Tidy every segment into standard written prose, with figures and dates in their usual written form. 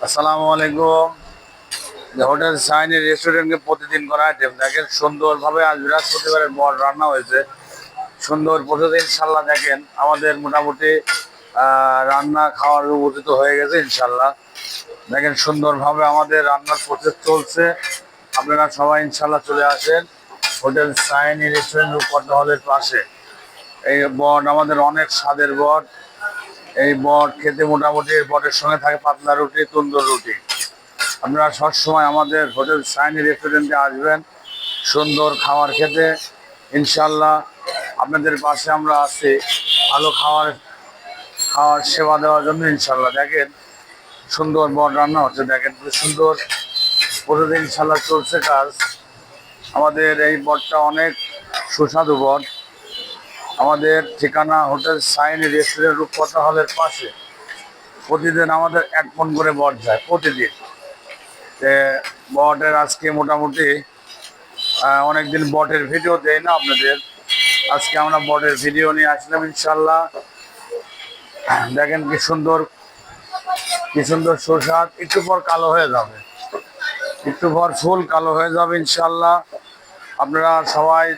আসসালামু আলাইকুম। হোটেল সাইনি রেস্টুরেন্টকে প্রতিদিন করা আইটেম দেখেন, সুন্দরভাবে আজ বৃহস্পতিবারের বড় রান্না হয়েছে। সুন্দর প্রতিদিন ইনশাল্লাহ দেখেন আমাদের মোটামুটি রান্না খাওয়ার উপস্থিত হয়ে গেছে ইনশাল্লাহ। দেখেন সুন্দরভাবে আমাদের রান্নার প্রসেস চলছে। আপনারা সবাই ইনশাল্লাহ চলে আসেন হোটেল সাইনি রেস্টুরেন্ট রূপকথা হলের পাশে। এই বট আমাদের অনেক স্বাদের বট। এই বট খেতে মোটামুটি বটের সঙ্গে থাকে পাতলা রুটি, তন্দুর রুটি। আপনারা সবসময় আমাদের হোটেল সাইনি রেস্টুরেন্টে আসবেন সুন্দর খাবার খেতে ইনশাল্লাহ। আপনাদের পাশে আমরা আছি ভালো খাওয়ার সেবা দেওয়ার জন্য ইনশাল্লাহ। দেখেন সুন্দর বট রান্না হচ্ছে, দেখেন সুন্দর প্রতিদিন ইনশাল্লাহ চলছে কাজ। আমাদের এই বটটা অনেক সুস্বাদু বট। আমাদের ঠিকানা হোটেল সাইনি রেস্টুরেন্ট রূপকথা হলের পাশে। প্রতিদিন আমাদের 1 মণ করে বট যায় প্রতিদিন। বটের আজকে মোটামুটি অনেকদিন বটের ভিডিও দেয় না আপনাদের। আজকে আমরা বটের ভিডিও নিয়ে আসলাম ইনশাল্লাহ। দেখেন কি সুন্দর সুস্বাদ। একটু পর কালো হয়ে যাবে, একটু পর ফুল কালো হয়ে যাবে ইনশাল্লাহ। আপনারা সবাই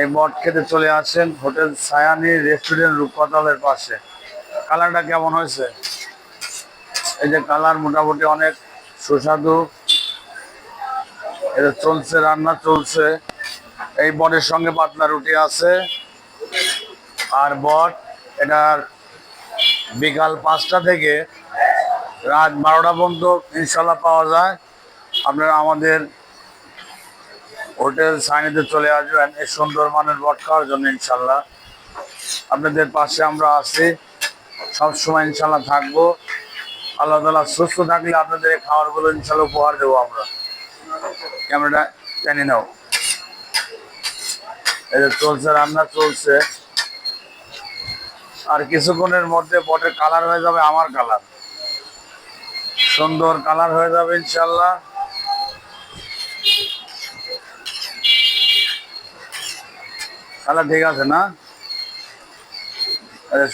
এই বট খেতে চলে আসেন হোটেল সায়ানি রেস্টুরেন্ট রূপকথালের পাশে। কালারটা কেমন হয়েছে? এই যে কালার মোটামুটি অনেক সুস্বাদু। এটা চলছে, রান্না চলছে। এই বটের সঙ্গে পাতলা রুটি আছে। আর বট এটার বিকাল 5টা থেকে রাত 12টা পর্যন্ত ইনশাল্লাহ পাওয়া যায়। আপনারা আমাদের হোটেল সাইনিতে চলে আসবেন এই সুন্দর মানের বট খাওয়ার জন্য ইনশাল্লাহ। আপনাদের পাশে আমরা আছি, সবসময় ইনশাল্লাহ থাকবো। আল্লাহ তাআলা সুস্থ থাকলে আপনাদের এই খাবারগুলো ইনশাল্লাহ উপহার দেবো আমরা। ক্যামেরাটা টেনে নাও। এই যে চলছে, রান্না চলছে। আর কিছুক্ষণের মধ্যে বটের কালার হয়ে যাবে আমার কালার, সুন্দর কালার হয়ে যাবে ইনশাল্লাহ। কালার ঠিক আছে না?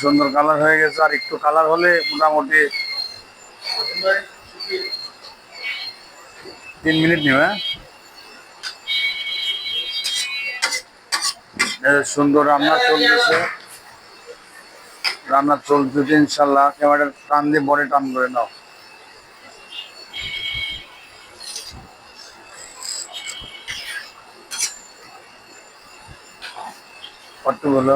সুন্দর কালার হয়ে গেছে। আর একটু কালার হলে মোটামুটি 3 মিনিট নেবে। সুন্দর রান্না চলতেছে, রান্না চলতেছে ইনশাল্লাহ। ক্যামেরা টান দিয়ে বডি টান করে নাও। কত বলো?